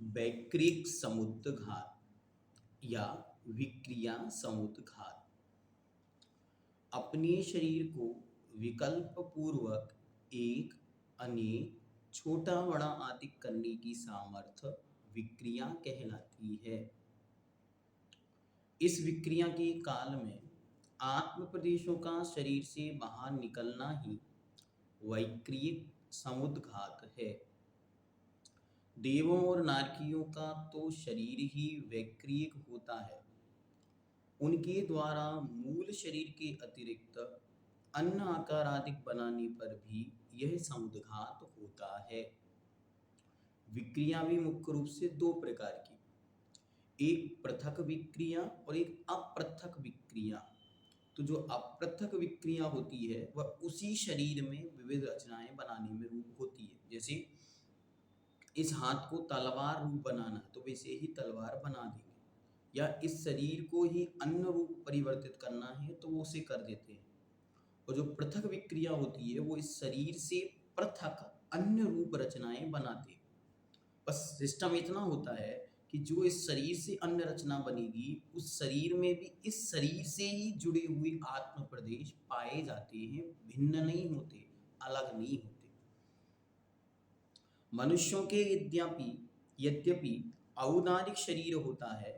वैक्रिक समुद्घात या विक्रिया समुद्घात अपने शरीर को विकल्प पूर्वक एक, अनेक, छोटा बड़ा आदि करने की सामर्थ्य विक्रिया कहलाती है। इस विक्रिया के काल में आत्म प्रदेशों का शरीर से बाहर निकलना ही वैक्रिक समुद्घात है। देवों और नारकियों का तो शरीर ही वैक्रिक होता है। उनके द्वारा मूल शरीर के अतिरिक्त अन्य आकार आदि बनाने पर भी यह समुद्घात होता है। विक्रिया भी मुख्य रूप से दो प्रकार की, एक पृथक विक्रिया और एक अपृथक विक्रिया। तो जो अपृथक विक्रिया होती है वह उसी शरीर में विविध रचनाएं बनाने में रूप होती है। जैसे इस हाथ को तलवार रूप बनाना है तो वैसे ही तलवार बना देंगे, या इस शरीर को ही अन्य रूप परिवर्तित करना है तो वो उसे कर देते हैं। और जो पृथक विक्रिया होती है वो इस शरीर से पृथक अन्य रूप रचनाएं बनाते हैं। बस सिस्टम इतना होता है कि जो इस शरीर से अन्य रचना बनेगी उस शरीर में भी इस शरीर से ही जुड़े हुए आत्म प्रदेश पाए जाते हैं, भिन्न नहीं होते, अलग नहीं होते। मनुष्यों के यद्यपि औदारिक शरीर होता है,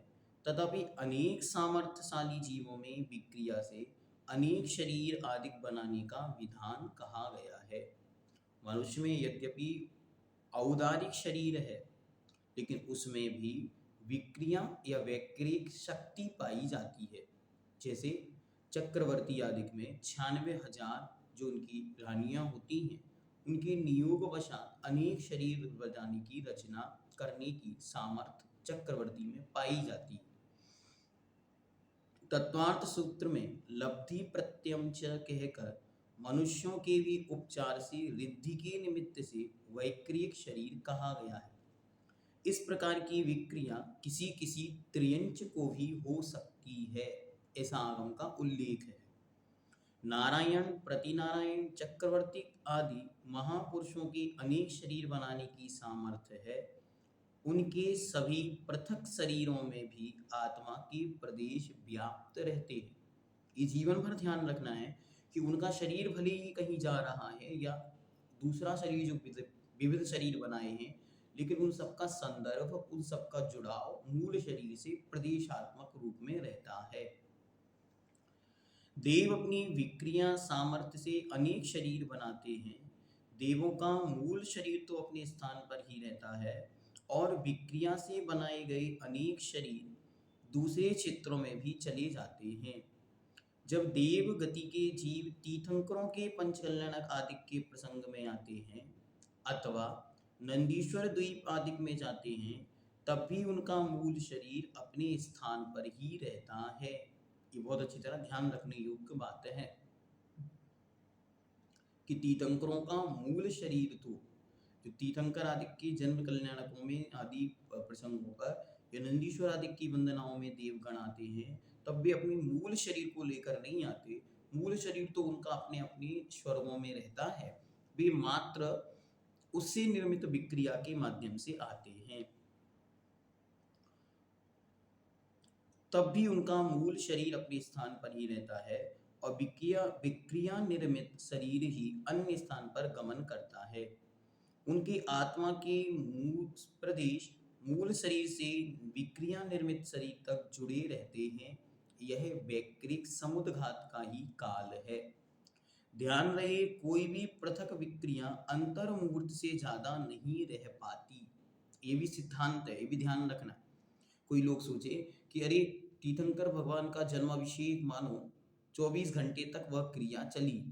तथापि अनेक सामर्थ्यशाली जीवों में विक्रिया से अनेक शरीर आदि बनाने का विधान कहा गया है। मनुष्य में यद्यपि औदारिक शरीर है, लेकिन उसमें भी विक्रिया या वैक्रिक शक्ति पाई जाती है। जैसे चक्रवर्ती आदि में 96,000 जो उनकी रानियां होती हैं, उनके नियोग वशात अनेक शरीर बनाने की रचना करने की सामर्थ्य चक्रवर्ती में पाई जाती है। तत्वार्थ सूत्र में लब्धि प्रत्यम च कहकर मनुष्यों के भी उपचार से रिद्धि के निमित्त से वैक्रिक शरीर कहा गया है। इस प्रकार की विक्रिया किसी किसी त्रियंच को भी हो सकती है, ऐसा आगम का उल्लेख है। नारायण, प्रतिनारायण, चक्रवर्ती आदि महापुरुषों की अनेक शरीर बनाने की सामर्थ्य है। उनके सभी पृथक शरीरों में भी आत्मा के प्रदेश व्याप्त रहते हैं। ये जीवन भर ध्यान रखना है कि उनका शरीर भले ही कहीं जा रहा है या दूसरा शरीर जो विविध शरीर बनाए हैं, लेकिन उन सबका संदर्भ, उन सबका जुड़ाव मूल शरीर से प्रदेशात्मक रूप में रहता है। देव अपनी विक्रिया सामर्थ्य से अनेक शरीर बनाते हैं। देवों का मूल शरीर तो अपने स्थान पर ही रहता है और विक्रिया से बनाए गए अनेक शरीर दूसरे क्षेत्रों में भी चले जाते हैं। जब देव गति के जीव तीर्थंकरों के पंचकल्याणक आदि के प्रसंग में आते हैं अथवा नंदीश्वर द्वीप आदि में जाते हैं, तब भी उनका मूल शरीर अपने स्थान पर ही रहता है। ये बहुत अच्छी तरह ध्यान रखने योग्य बात है कि तीर्थंकरों का मूल शरीर तो जो तीर्थंकर आदि के जन्म कल्याणकों में आदि प्रसंगों पर या नंदीश्वर आदि की वंदनाओं में देवगण आते हैं, तब भी अपने मूल शरीर को लेकर नहीं आते। मूल शरीर तो उनका अपने अपने स्वर्गों में रहता है, वे मात्र उससे निर्मित विक्रिया के माध्यम से आते हैं। तब भी उनका मूल शरीर अपने स्थान पर ही रहता है और विक्रिया निर्मित शरीर ही अन्य स्थान पर गमन करता है। उनकी आत्मा के मूल प्रदेश मूल शरीर से विक्रिया निर्मित शरीर तक जुड़े रहते हैं। यह वैक्रिक समुद्घात का ही काल है। ध्यान रहे, कोई भी पृथक विक्रिया अंतर मुहूर्त से ज्यादा नहीं रह पाती। ये भी सिद्धांत है, ये भी ध्यान रखना। कोई लोग सोचे कि अरे तीर्थंकर भगवान का जन्माभिषेक मानो 24 घंटे तक वह क्रिया चली।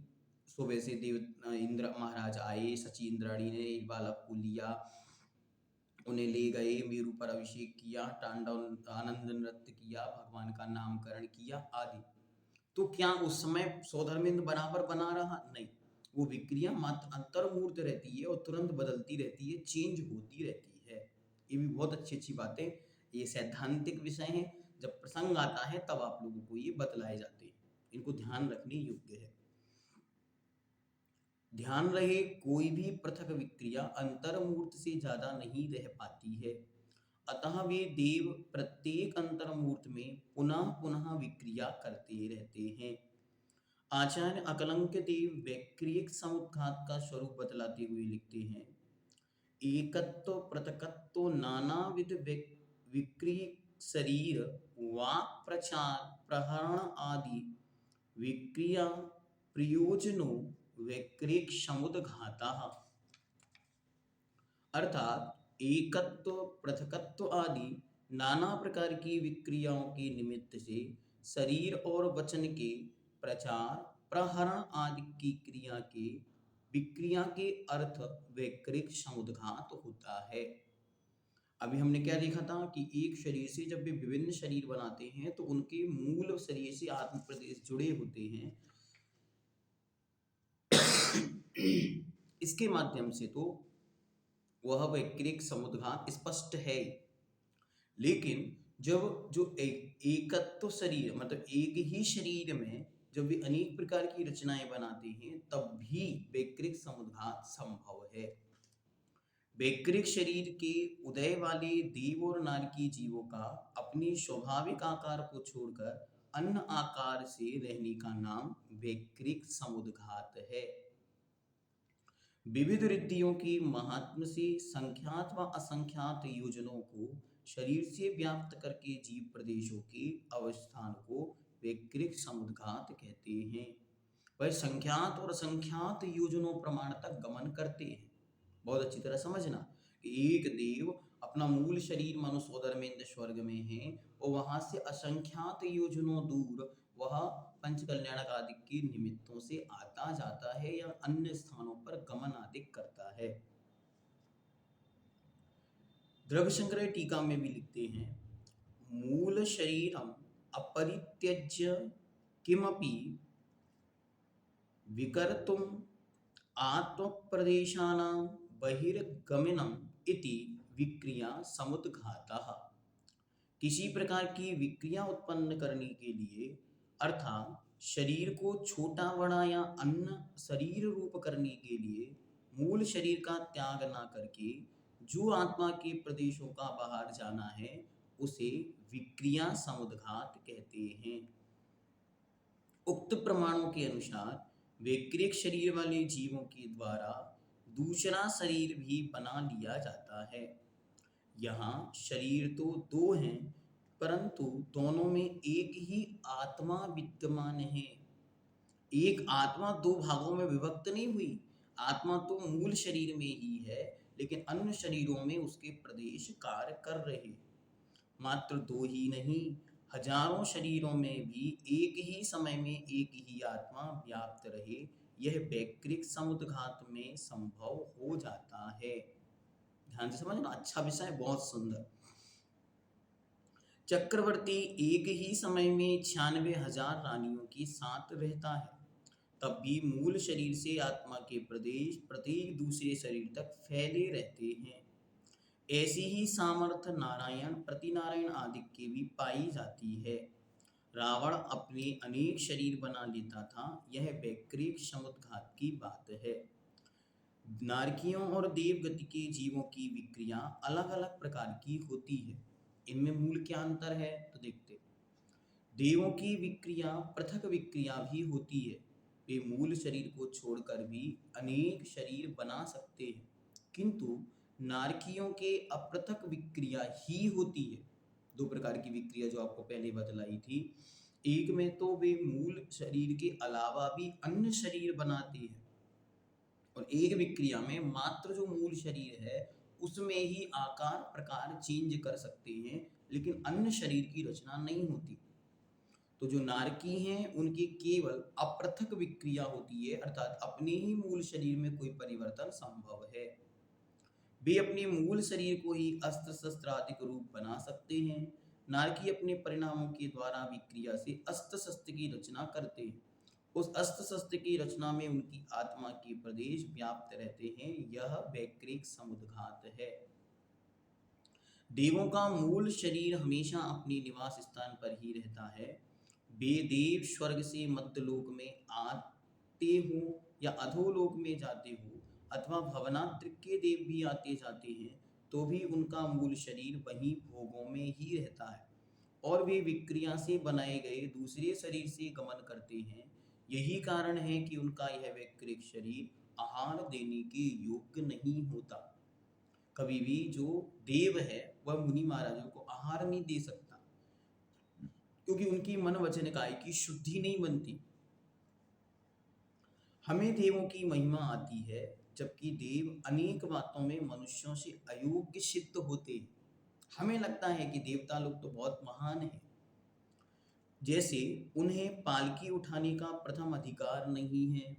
सुबह से देव इंद्र महाराज आए, सची इंद्राणी ने एक बालक को लिया, उन्हें ले गए, मेरू पर अभिषेक किया, तांडव आनंद नृत्य किया, भगवान का नामकरण किया आदि। तो क्या उस समय सौधर्मेंद्र बराबर बना रहा? नहीं, वो विक्रिया मात्र अंतर मुहूर्त रहती है और तुरंत बदलती रहती है, चेंज होती रहती है। ये भी बहुत अच्छी अच्छी बातें, ये सैद्धांतिक विषय हैं। जब प्रसंग आता है तब आप लोगों को ये बतलाए जाते हैं, इनको ध्यान रखने योग्य है। ध्यान रहे, कोई भी पृथक विक्रिया अंतर मुहूर्त से ज्यादा नहीं रह पाती है। अतः वे देव प्रत्येक अंतर्मूर्त में पुनः पुनः विक्रिया करते रहते हैं। आचार्य अकलंक देव वैक्रियक समुद्घात का स्वरूप बतलाते हुए लिखते हैं, एकत्व पृथकत्व नानाविध विक्रिय शरीर वाक् प्रचार प्रहरण आदि विक्रिया प्रयोजनो वैक्रियक समुद्घाता। अर्थात एकत्व पृथकत्व आदि नाना प्रकार की विक्रियाओं के निमित्त से शरीर और वचन के प्रचार प्रहरण आदि की क्रिया के विक्रिया के अर्थ वैक्रिक समुद्घात होता है। अभी हमने क्या देखा था कि एक शरीर से जब वे विभिन्न शरीर बनाते हैं तो उनके मूल शरीर से आत्म प्रदेश जुड़े होते हैं। इसके माध्यम से तो वह वैक्रिक समुद्घात स्पष्ट है। लेकिन जब जो एकत्व शरीर मतलब एक ही शरीर में जब वे अनेक प्रकार की रचनाएं बनाते हैं तब भी वैक्रिक समुद्घात संभव है। वैक्रिक शरीर के उदय वाले देव और नारकी जीवों का अपने स्वाभाविक आकार को छोड़कर अन्य आकार से रहने का नाम वैक्रिक समुद्घात है। विविध रिद्धियों के महात्म से संख्यात व असंख्यात योजनों को शरीर से व्याप्त करके जीव प्रदेशों के अवस्थान को वैक्रिक समुद्घात कहते हैं। वह संख्यात और असंख्यात योजनों प्रमाण तक गमन करते हैं। बहुत अच्छी तरह समझना कि एक देव अपना मूल शरीर मनुष्योदर में स्वर्ग में है और वहां से असंख्यात योजनों दूर वह पंच कल्याणक आदि के निमित्तों से आता जाता है या अन्य स्थानों पर गमन आदि करता है। द्रव्यशंकर टीका में भी लिखते हैं, मूल शरीरम अपरित्यज्य किमपि विकर्तुम आत्मप्रदेशानां बहिर्गमनम इति विक्रिया समुद्घातः। किसी प्रकार की विक्रिया उत्पन्न करने के लिए अर्थात शरीर को छोटा बड़ा या अन्य शरीर रूप करने के लिए मूल शरीर का त्याग ना करके जो आत्मा के प्रदेशों का बाहर जाना है उसे विक्रिया समुद्घात कहते हैं। उक्त प्रमाणों के अनुसार वैक्रिक शरीर वाले जीवों के द्वारा दूसरा शरीर भी बना लिया जाता है। यहाँ शरीर तो दो हैं परंतु दोनों में एक ही आत्मा विद्यमान है। एक आत्मा दो भागों में विभक्त नहीं हुई। आत्मा तो मूल शरीर में ही है लेकिन अन्य शरीरों में उसके प्रदेश कार्य कर रहे। मात्र दो ही नहीं, हजारों शरीरों में भी एक ही समय में एक ही आत्मा व्याप्त रहे, यह वैक्रिक समुद्घात में संभव हो जाता है। ध्यान से समझना, अच्छा विषय, बहुत सुंदर। चक्रवर्ती एक ही समय में 96,000 रानियों के साथ रहता है, तब भी मूल शरीर से आत्मा के प्रदेश प्रत्येक दूसरे शरीर तक फैले रहते हैं। ऐसी ही सामर्थ्य नारायण प्रतिनारायण आदि की भी पाई जाती है। रावण अपने अनेक शरीर बना लेता था, यह वैक्रिक समुद्घात की बात है। नारकियों और देवगति के जीवों की विक्रिया अलग अलग प्रकार की होती है। इनमें मूल क्या अंतर है तो देखते। देवों की विक्रिया पृथक विक्रिया भी होती है। वे मूल शरीर को छोड़कर भी अनेक शरीर बना सकते हैं, किंतु नारकियों के अपृथक विक्रिया ही होती है। दो प्रकार की विक्रिया जो आपको पहले बतलाई थी, एक में तो वे मूल शरीर के अलावा भी अन्य शरीर बनाते हैं और एक विक्रिया में मात्र जो मूल शरीर है उसमें ही आकार प्रकार चेंज कर सकते हैं, लेकिन अन्य शरीर की रचना नहीं होती। तो जो नारकी हैं उनकी केवल अपृथक विक्रिया होती है, अर्थात अपने ही मूल शरीर में कोई परिवर्तन संभव है। वे अपने मूल शरीर को ही अस्त्र शस्त्र आदि रूप बना सकते हैं। नारकी अपने परिणामों के द्वारा विक्रिया से अस्त्र शस्त्र की रचना करते हैं। उस अस्त्र शस्त्र की रचना में उनकी आत्मा के प्रदेश व्याप्त रहते हैं। यह वैक्रिक समुद्घात है। देवों का मूल शरीर हमेशा अपने निवास स्थान पर ही रहता है। वे देव स्वर्ग से मध्यलोक में आते हो या अधोलोक में जाते हो अथवा भवनात्रिक के देव भी आते जाते हैं, तो भी उनका मूल शरीर वही भोगों में ही रहता है और वे विक्रिया से बनाए गए दूसरे शरीर से गमन करते हैं। यही कारण है कि उनका यह वैकृत शरीर आहार देने के योग्य नहीं होता। कभी भी जो देव है वह मुनि महाराजों को आहार नहीं दे सकता, क्योंकि उनकी मन वचन काय की शुद्धि नहीं बनती। हमें देवों की महिमा आती है, जबकि देव अनेक बातों में मनुष्यों से अयोग्य सिद्ध होते हैं। हमें लगता है कि देवता लोग तो बहुत महान हैं, जैसे उन्हें पालकी उठाने का प्रथम अधिकार नहीं है।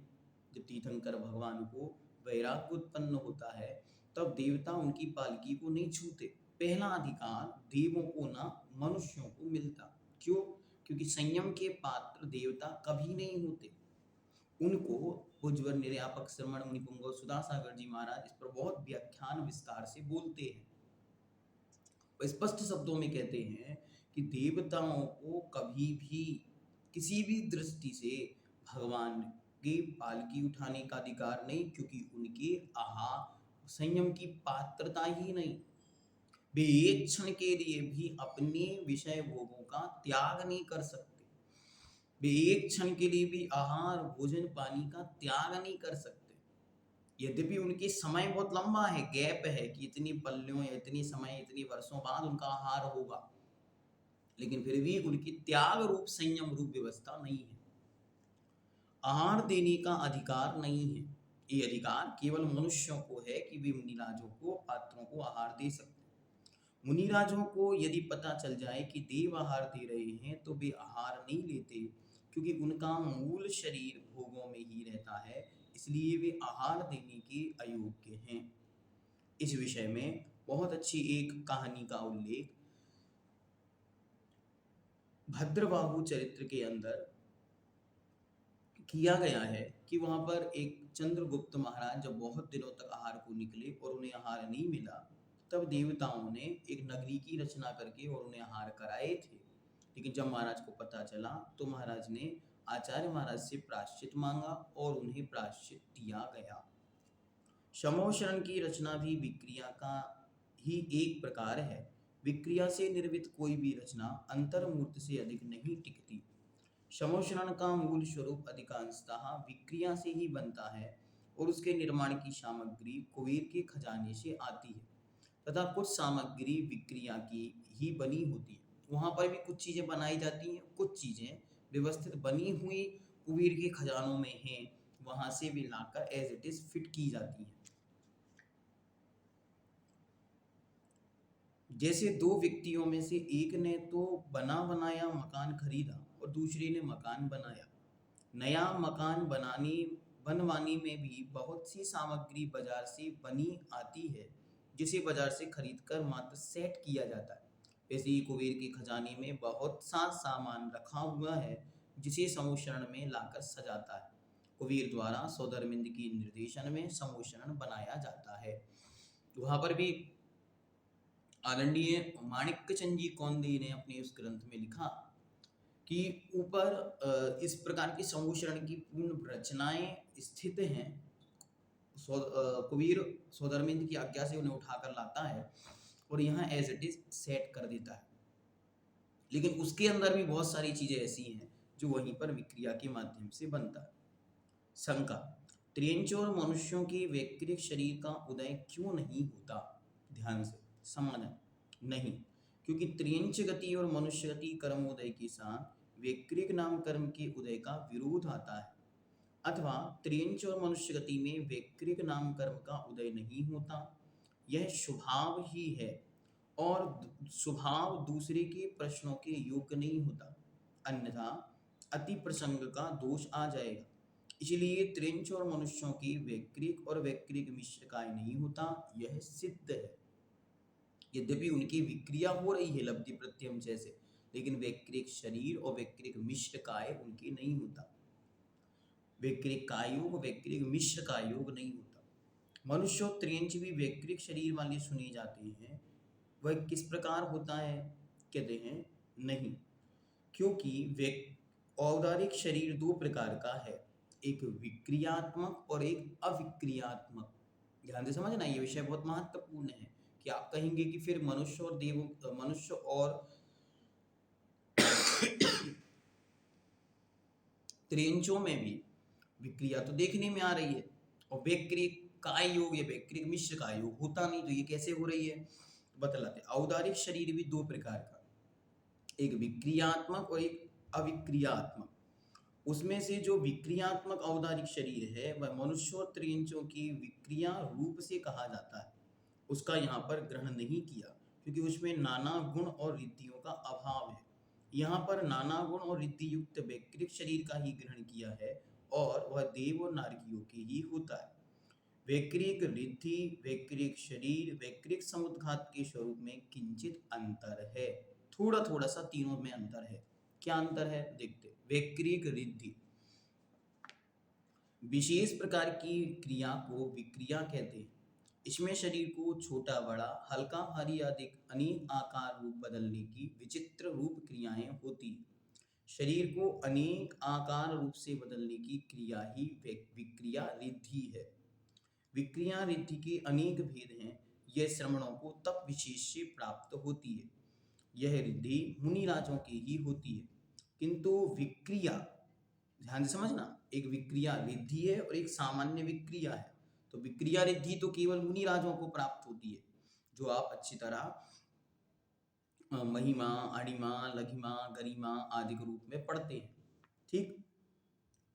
जब तीर्थंकर भगवान को वैराग्य उत्पन्न होता है, तब देवता उनकी पालकी को नहीं छूते। पहला अधिकार देवों को ना मनुष्यों को मिलता। क्यों? क्योंकि संयम के पात्र देवता कभी नहीं होते। उनको पूज्यवर निर्यापक श्रमण मुनि पुंगव सुधासागर जी महाराज इस पर बहुत व्याख्यान विस्तार से बोलते हैं। स्पष्ट शब्दों में कहते हैं कि देवताओं को कभी भी किसी भी दृष्टि से भगवान की पालकी उठाने का अधिकार नहीं, क्योंकि उनके संयम की पात्रता ही नहीं। वे एक क्षण के लिए भी अपने विषय भोगों का त्याग नहीं कर सकते। वे एक क्षण के लिए भी आहार भोजन पानी का त्याग नहीं कर सकते। यद्यपि उनके समय बहुत लंबा है, गैप है कि इतनी पल्लियों या इतनी समय इतनी वर्षों बाद उनका आहार होगा, लेकिन फिर भी उनकी त्याग रूप संयम रूप व्यवस्था नहीं है। आहार देने का अधिकार नहीं है। ये अधिकार केवल मनुष्यों को है कि वे मुनिराजों को पात्रों को आहार दे सकते हैं। मुनिराजों को यदि पता चल जाए कि देव आहार दे रहे हैं तो वे आहार नहीं लेते, क्योंकि उनका मूल शरीर भोगों में ही रहता है, इसलिए वे आहार देने के अयोग्य हैं। इस विषय में बहुत अच्छी एक कहानी का उल्लेख भद्रबाहु चरित्र के अंदर किया गया है कि वहां पर एक चंद्रगुप्त महाराज जब बहुत दिनों तक आहार को निकले और उन्हें आहार नहीं मिला, तब देवताओं ने एक नगरी की रचना करके और उन्हें आहार कराए थे। लेकिन जब महाराज को पता चला तो महाराज ने आचार्य महाराज से प्रायश्चित मांगा और उन्हें प्रायश्चित दिया गया। शमोशरण की रचना भी विक्रिया का ही एक प्रकार है। विक्रिया से निर्मित कोई भी रचना अंतर्मूर्त से अधिक नहीं टिकती। शमोशरण का मूल स्वरूप अधिकांशतः विक्रिया से ही बनता है और उसके निर्माण की सामग्री कुबेर के खजाने से आती है, तथा कुछ सामग्री विक्रिया की ही बनी होती है। वहाँ पर भी कुछ चीज़ें बनाई जाती हैं, कुछ चीज़ें व्यवस्थित बनी हुई कुबेर के खजानों में हैं, वहाँ से भी लाकर एज इट इज फिट की जाती हैं। जैसे दो व्यक्तियों में से एक ने तो बना बनाया मकान खरीदा और दूसरे ने मकान बनाया। नया मकान बनवाने में भी बहुत सी सामग्री बाजार से बनी आती है, जिसे बाजार से खरीदकर मात्र सेट किया जाता है। ऐसे ही कुबेर के खजाने में बहुत सा सामान रखा हुआ है, जिसे समूषण में लाकर सजाता है। कुबेर द्वारा सौधर्मिंद के निर्देशन में समूषण बनाया जाता है। वहाँ पर भी आदरणीय माणिक्य चंद जी कौंदी ने अपने उस ग्रंथ में लिखा कि ऊपर इस प्रकार की समूषण की पूर्ण रचनाएं स्थित हैं। कुबेर सौधर्मिंद की आज्ञा से उन्हें उठाकर लाता है और यहाँ एज इट इज सेट कर देता है। लेकिन उसके अंदर भी बहुत सारी चीजें ऐसी हैं जो वहीं पर विक्रिया के माध्यम से बनता है। शंका: त्रियंच और मनुष्यों के वैकृत शरीर का उदय क्यों नहीं होता? ध्यान से समाधान: नहीं, क्योंकि त्रियंच गति और मनुष्य गति कर्मोदय के साथ वैकृत नाम कर्म के उदय का विरोध आता है, अथवा त्रियंच और मनुष्य गति में वैकृत नाम कर्म का उदय नहीं होता। यह स्वभाव ही है और स्वभाव दूसरे के प्रश्नों के योग्य नहीं होता, अन्यथा अति प्रसंग का दोष आ जाएगा। इसलिए त्रियंच और मनुष्यों की वैकृत और वैकृत मिश्र काय नहीं होता, यह सिद्ध है। यद्यपि उनकी विक्रिया हो रही है लब्धि प्रत्यम जैसे, लेकिन वैकृत शरीर और वैकृत मिश्र काय उनके नहीं होता। वैकृत काय योग वैकृत मिश्र काय योग नहीं होता। मनुष्य और त्रियंच भी वैकृत शरीर वाले सुने जाते हैं। वह किस प्रकार होता है? कहते हैं नहीं, क्योंकि औदारिक शरीर दो प्रकार का है, एक विक्रियात्मक और एक अविक्रियात्मक। ध्यान से समझना, ये विषय बहुत महत्वपूर्ण है क्या आप कहेंगे कि फिर मनुष्य और त्रियंचों में भी विक्रिया तो देखने में आ रही है, और वैक्रिक काय योग या वैक्रिक मिश्र काय योग होता नहीं, तो ये कैसे हो रही है बतलाते। औदारिक शरीर भी दो प्रकार का, एक विक्रियात्मक और एक अविक्रियात्मक। उसमें से जो विक्रियात्मक औदारिक शरीर है वह मनुष्य और त्रियंचों की विक्रिया रूप से कहा जाता है, उसका यहाँ पर ग्रहण नहीं किया क्योंकि उसमें नाना गुण और रिद्धियों का अभाव है। यहाँ पर नाना गुण और रिद्धि युक्त वैक्रिक शरीर का ही ग्रहण किया है, और वह देव और नारकियों के ही होता है। वैक्रिक रिद्धि, वैक्रिक शरीर, वैक्रिक समुद्घात के स्वरूप में किंचित अंतर है, थोड़ा थोड़ा सा तीनों में अंतर है। क्या अंतर है देखते। वैक्रिक रिद्धि विशेष प्रकार की क्रिया को विक्रिया कहते हैं। इसमें शरीर को छोटा बड़ा, हल्का भारी आदि अनेक आकार रूप बदलने की विचित्र रूप क्रियाएं होती हैं। शरीर को अनेक आकार रूप से बदलने की क्रिया ही विक्रिया रिद्धि है। विक्रिया रिद्धि के अनेक भेद हैं। यह श्रमणों को तप विशेष से प्राप्त होती है। यह रिद्धि मुनिराजों की ही होती है, किंतु विक्रिया, ध्यान से समझना, एक विक्रिया रिद्धि है और एक सामान्य विक्रिया है। तो विक्रिया रिद्धि तो केवल मुनिराजों को प्राप्त होती है, जो आप अच्छी तरह महिमा, अणिमा, लघिमा, गरिमा आदि के रूप में पढ़ते हैं, ठीक।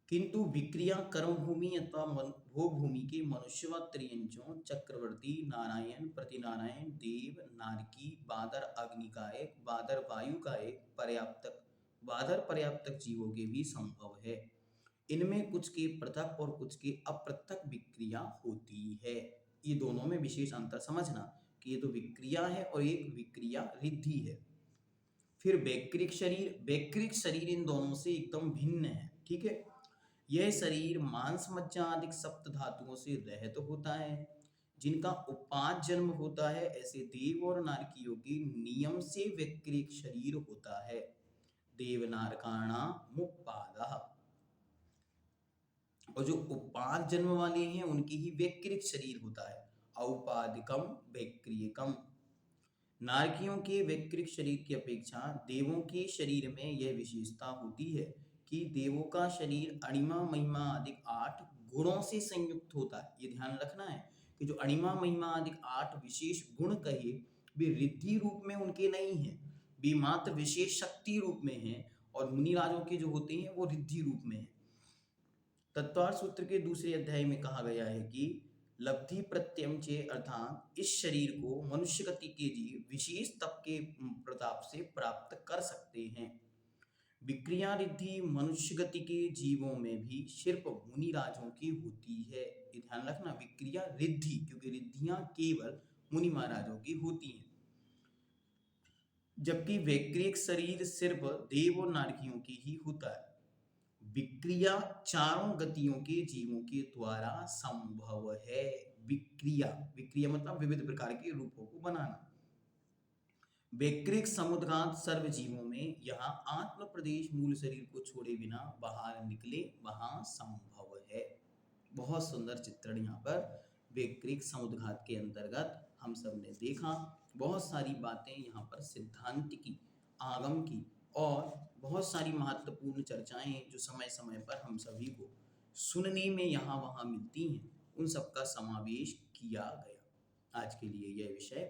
किंतु विक्रिया कर्म भूमि अथवा भोग भूमि के मनुष्य व त्रियंचों, चक्रवर्ती, नारायण, प्रतिनारायण, देव, नारकी, बादर अग्निकायक, बादर वायुकायक, पर्याप्तक, बादर पर्याप्तक जीवों के भी संभव है। इनमें कुछ के पृथक और कुछ के अप्रत्यक विक्रिया होती है। ये दोनों में विशेष अंतर समझना कि ये तो विक्रिया है और एक विक्रिया रिद्धि है। फिर वैक्रिक शरीर इन दोनों से एकदम भिन्न है, ठीक है। यह शरीर मांस, मज्जा आदि सप्त धातुओं से रहित होता है, जिनका उपाद जन्म होता है। ऐसे देव और नारकियों के नियम से वैक्रिक शरीर होता है। देवनारकाणा मुपादा, और जो उपाद जन्म वाले हैं उनकी ही वैक्रिक शरीर होता है। औपादिकम वैक्रियकम। नारकियों के वैक्रिक शरीर की अपेक्षा देवों के शरीर में यह विशेषता होती है कि देवों का शरीर अणिमा, महिमा आदि 8 गुणों से संयुक्त होता है। ये ध्यान रखना है कि जो अणिमा, महिमा आदि 8 विशेष गुण कहे, वे रिद्धि रूप में उनके नहीं हैं, वे मात्र विशेष शक्ति रूप में हैं, और मुनिराजों के जो होते हैं वो रिद्धि रूप में हैं। तत्वार्थ सूत्र के दूसरे अध्याय में कहा गया है कि लब्धि प्रत्यम चे, अर्थात इस शरीर को मनुष्य गति के जीव विशेष तप के प्रताप से प्राप्त कर सकते हैं। विक्रिया रिद्धि मनुष्य गति के जीवों में भी सिर्फ मुनिराजों की होती है। ये ध्यान रखना, विक्रिया रिद्धि, क्योंकि रिद्धियां केवल मुनि महाराजों की होती हैं, जबकि वैक्रिक शरीर सिर्फ देव और नारकियों की ही होता है। विक्रिया चारों गतियों के जीवों के द्वारा संभव है। विक्रिया मतलब विविध प्रकार के रूपों को बनाना। वैक्रिक समुद्घात सर्व जीवों में यहाँ आत्म प्रदेश मूल शरीर को छोड़े बिना बाहर निकले वहां संभव है। बहुत सुंदर चित्रण यहाँ पर वैक्रिक समुद्घात के अंतर्गत हम सब ने देखा। बहुत सारी बातें यहाँ पर सिद्धांत की, आगम की, और बहुत सारी महत्वपूर्ण चर्चाएं जो समय समय पर हम सभी को सुनने में यहाँ वहाँ मिलती हैं, उन सब का समावेश किया गया। आज के लिए यह विषय